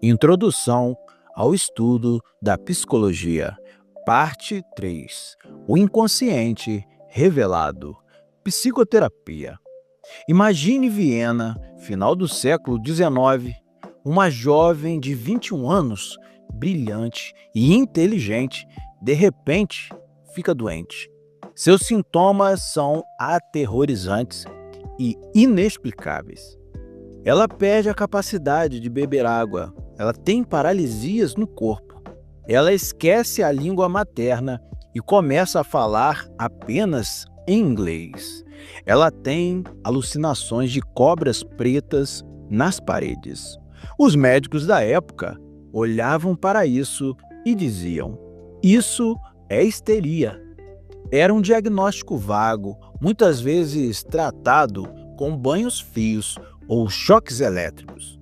Introdução ao estudo da psicologia. Parte 3. O inconsciente revelado. Psicoterapia. Imagine Viena, final do século XIX, uma jovem de 21 anos, brilhante e inteligente, de repente fica doente. Seus sintomas são aterrorizantes e inexplicáveis. Ela perde a capacidade de beber água, ela tem paralisias no corpo, ela esquece a língua materna e começa a falar apenas em inglês. Ela tem alucinações de cobras pretas nas paredes. Os médicos da época olhavam para isso e diziam: isso é histeria. Era um diagnóstico vago, muitas vezes tratado com banhos frios ou choques elétricos.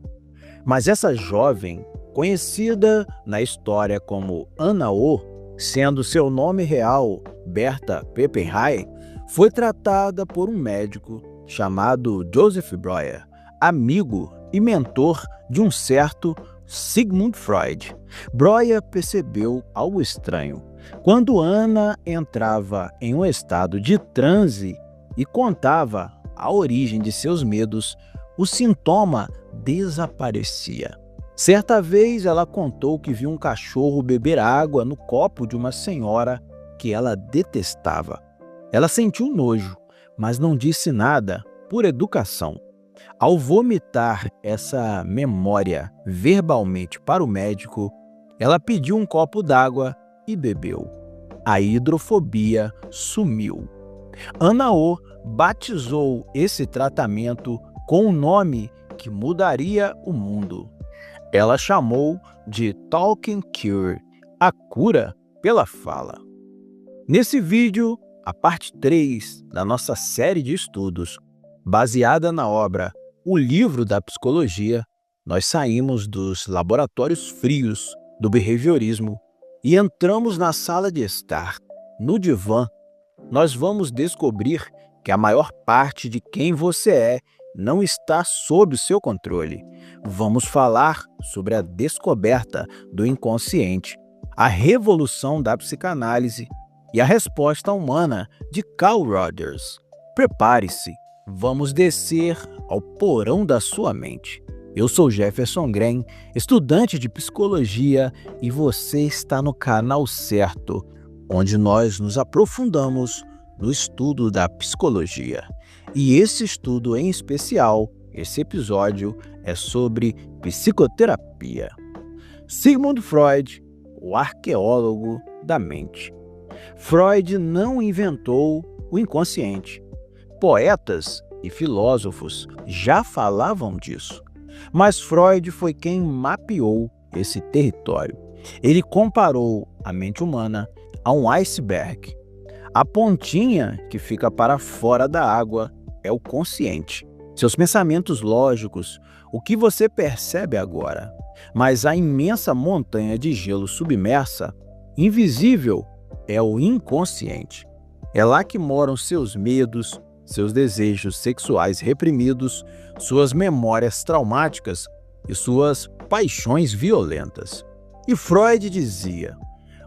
Mas essa jovem, conhecida na história como Anna O, sendo seu nome real Berta Peppenheim, foi tratada por um médico chamado Joseph Breuer, amigo e mentor de um certo Sigmund Freud. Breuer percebeu algo estranho. Quando Anna entrava em um estado de transe e contava a origem de seus medos, o sintoma desaparecia. Certa vez ela contou que viu um cachorro beber água no copo de uma senhora que ela detestava. Ela sentiu nojo, mas não disse nada por educação. Ao vomitar essa memória verbalmente para o médico, ela pediu um copo d'água e bebeu. A hidrofobia sumiu. Anna O batizou esse tratamento com um nome que mudaria o mundo. Ela chamou de Talking Cure, a cura pela fala. Nesse vídeo, a parte 3 da nossa série de estudos, baseada na obra O Livro da Psicologia, nós saímos dos laboratórios frios do behaviorismo e entramos na sala de estar, no divã. Nós vamos descobrir que a maior parte de quem você é não está sob o seu controle. Vamos falar sobre a descoberta do inconsciente, a revolução da psicanálise e a resposta humana de Carl Rogers. Prepare-se, vamos descer ao porão da sua mente. Eu sou Jefferson Grem, estudante de psicologia, e você está no canal certo, onde nós nos aprofundamos no estudo da psicologia. E esse estudo em especial, esse episódio, é sobre psicoterapia. Sigmund Freud, o arqueólogo da mente. Freud não inventou o inconsciente. Poetas e filósofos já falavam disso. Mas Freud foi quem mapeou esse território. Ele comparou a mente humana a um iceberg. A pontinha que fica para fora da água é o consciente. Seus pensamentos lógicos, o que você percebe agora. Mas a imensa montanha de gelo submersa, invisível, é o inconsciente. É lá que moram seus medos, seus desejos sexuais reprimidos, suas memórias traumáticas e suas paixões violentas. E Freud dizia: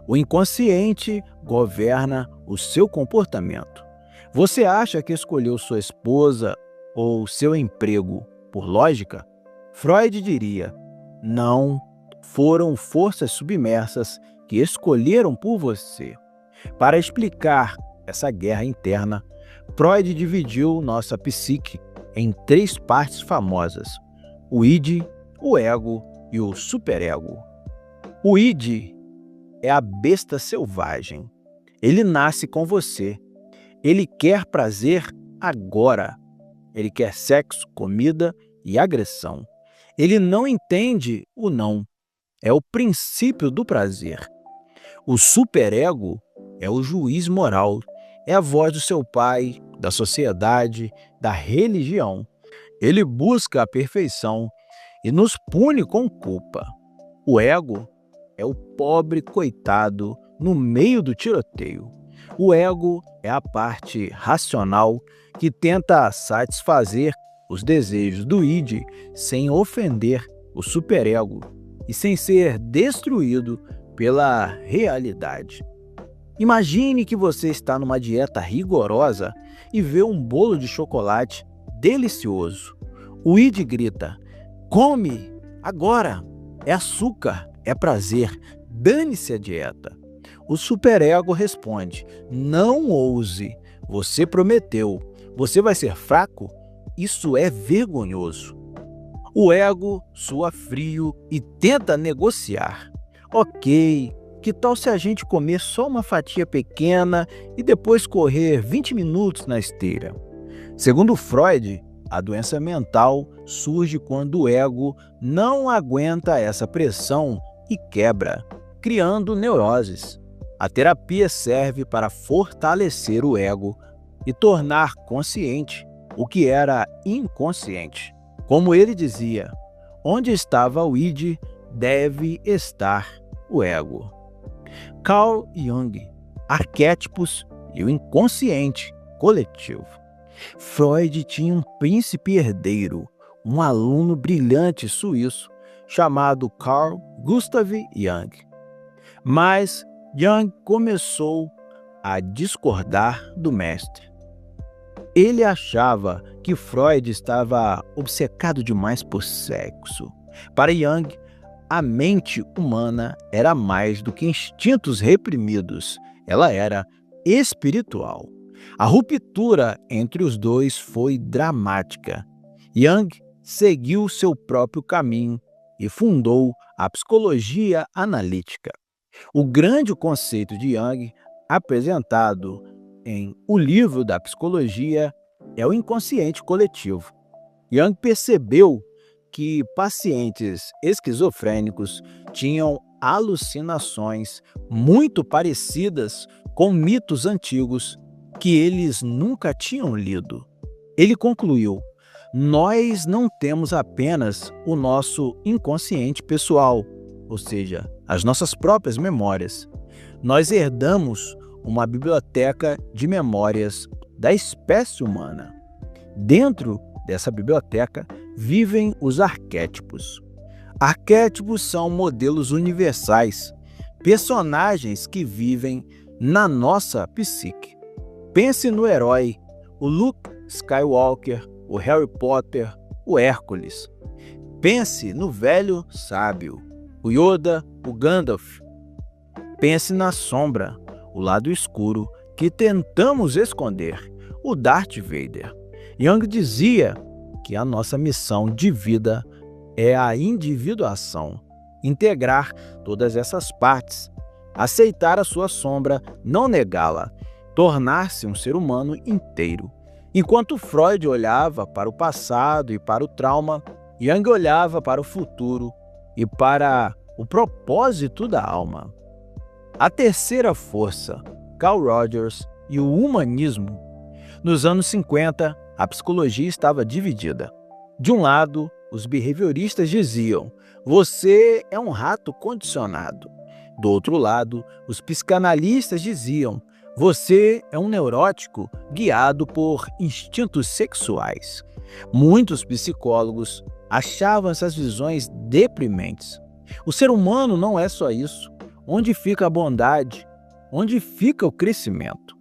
o inconsciente governa o seu comportamento. Você acha que escolheu sua esposa ou seu emprego por lógica? Freud diria: não, foram forças submersas que escolheram por você. Para explicar essa guerra interna, Freud dividiu nossa psique em 3 partes famosas: o id, o ego e o superego. O id é a besta selvagem. Ele nasce com você. Ele quer prazer agora. Ele quer sexo, comida e agressão. Ele não entende o não. É o princípio do prazer. O superego é o juiz moral. É a voz do seu pai, da sociedade, da religião. Ele busca a perfeição e nos pune com culpa. O ego é o pobre coitado no meio do tiroteio. O ego é a parte racional que tenta satisfazer os desejos do id sem ofender o superego. e sem ser destruído pela realidade. Imagine que você está numa dieta rigorosa e vê um bolo de chocolate delicioso. O id grita: come agora! É açúcar, é prazer, dane-se a dieta. O superego responde: não ouse, você prometeu, você vai ser fraco? Isso é vergonhoso. O ego soa frio e tenta negociar. Ok, que tal se a gente comer só uma fatia pequena e depois correr 20 minutos na esteira? Segundo Freud, a doença mental surge quando o ego não aguenta essa pressão e quebra, criando neuroses. A terapia serve para fortalecer o ego e tornar consciente o que era inconsciente. Como ele dizia, onde estava o id, deve estar o ego. Carl Jung, arquétipos e o inconsciente coletivo. Freud tinha um príncipe herdeiro, um aluno brilhante suíço chamado Carl Gustav Jung. Mas Jung começou a discordar do mestre. Ele achava que Freud estava obcecado demais por sexo. Para Jung, a mente humana era mais do que instintos reprimidos, ela era espiritual. A ruptura entre os dois foi dramática. Jung seguiu seu próprio caminho e fundou a psicologia analítica. O grande conceito de Jung, apresentado em O Livro da Psicologia, é o inconsciente coletivo. Jung percebeu que pacientes esquizofrênicos tinham alucinações muito parecidas com mitos antigos que eles nunca tinham lido. Ele concluiu: nós não temos apenas o nosso inconsciente pessoal, ou seja, as nossas próprias memórias. Nós herdamos uma biblioteca de memórias da espécie humana. Dentro dessa biblioteca vivem os arquétipos. Arquétipos são modelos universais, personagens que vivem na nossa psique. Pense no herói, o Luke Skywalker, o Harry Potter, o Hércules. Pense no velho sábio, o Yoda, o Gandalf. Pense na sombra, o lado escuro que tentamos esconder, o Darth Vader. Jung dizia que a nossa missão de vida é a individuação, integrar todas essas partes, aceitar a sua sombra, não negá-la, tornar-se um ser humano inteiro. Enquanto Freud olhava para o passado e para o trauma, Jung olhava para o futuro e para o propósito da alma. A terceira força, Carl Rogers e o humanismo. Nos anos 50, a psicologia estava dividida. De um lado, os behavioristas diziam: você é um rato condicionado. Do outro lado, os psicanalistas diziam: você é um neurótico guiado por instintos sexuais. Muitos psicólogos achavam essas visões deprimentes. O ser humano não é só isso. Onde fica a bondade? Onde fica o crescimento?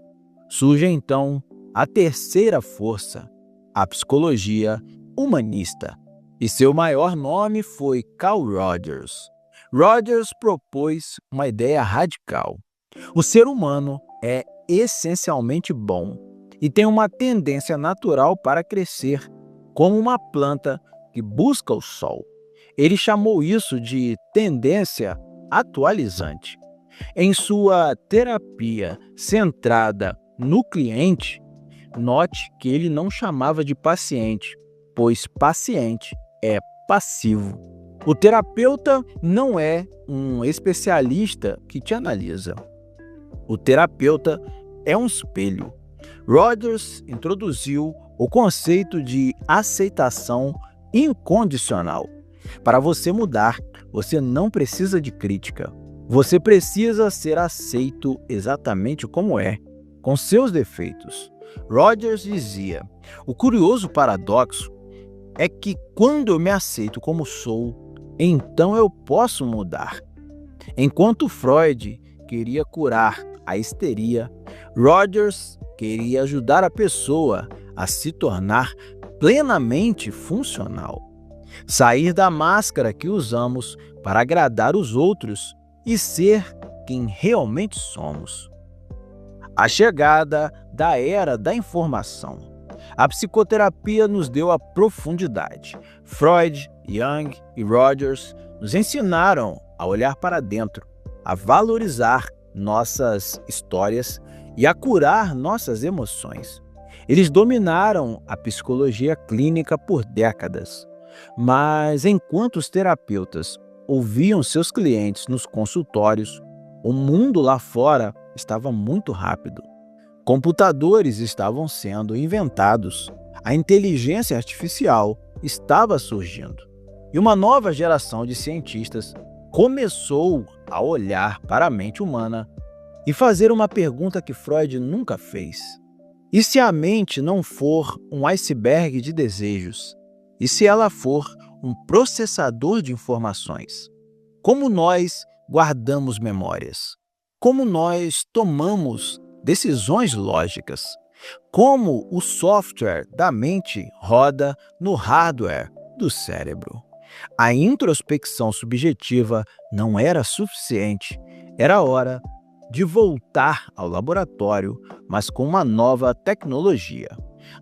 Surge então a terceira força, a psicologia humanista. E seu maior nome foi Carl Rogers. Rogers propôs uma ideia radical. O ser humano é essencialmente bom e tem uma tendência natural para crescer, como uma planta que busca o sol. Ele chamou isso de tendência atualizante. Em sua terapia centrada no cliente, note que ele não chamava de paciente, pois paciente é passivo. O terapeuta não é um especialista que te analisa. O terapeuta é um espelho. Rogers introduziu o conceito de aceitação incondicional. Para você mudar, você não precisa de crítica. Você precisa ser aceito exatamente como é, com seus defeitos. Rogers dizia: o curioso paradoxo é que quando eu me aceito como sou, então eu posso mudar. Enquanto Freud queria curar a histeria, Rogers queria ajudar a pessoa a se tornar plenamente funcional. Sair da máscara que usamos para agradar os outros e ser quem realmente somos. A chegada da era da informação. A psicoterapia nos deu a profundidade. Freud, Jung e Rogers nos ensinaram a olhar para dentro, a valorizar nossas histórias e a curar nossas emoções. Eles dominaram a psicologia clínica por décadas. Mas enquanto os terapeutas ouviam seus clientes nos consultórios, o mundo lá fora estava muito rápido. Computadores estavam sendo inventados, a inteligência artificial estava surgindo, e uma nova geração de cientistas começou a olhar para a mente humana e fazer uma pergunta que Freud nunca fez. E se a mente não for um iceberg de desejos? E se ela for um processador de informações? Como nós guardamos memórias? Como nós tomamos decisões lógicas? Como o software da mente roda no hardware do cérebro? A introspecção subjetiva não era suficiente. Era hora de voltar ao laboratório, mas com uma nova tecnologia.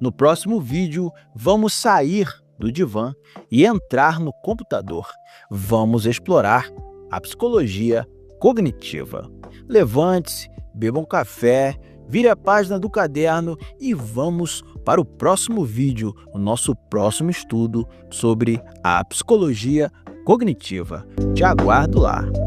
No próximo vídeo, vamos sair do divã e entrar no computador. Vamos explorar a psicologia cognitiva. Levante-se, beba um café, vire a página do caderno e vamos para o próximo vídeo, o nosso próximo estudo sobre a psicologia cognitiva. Te aguardo lá!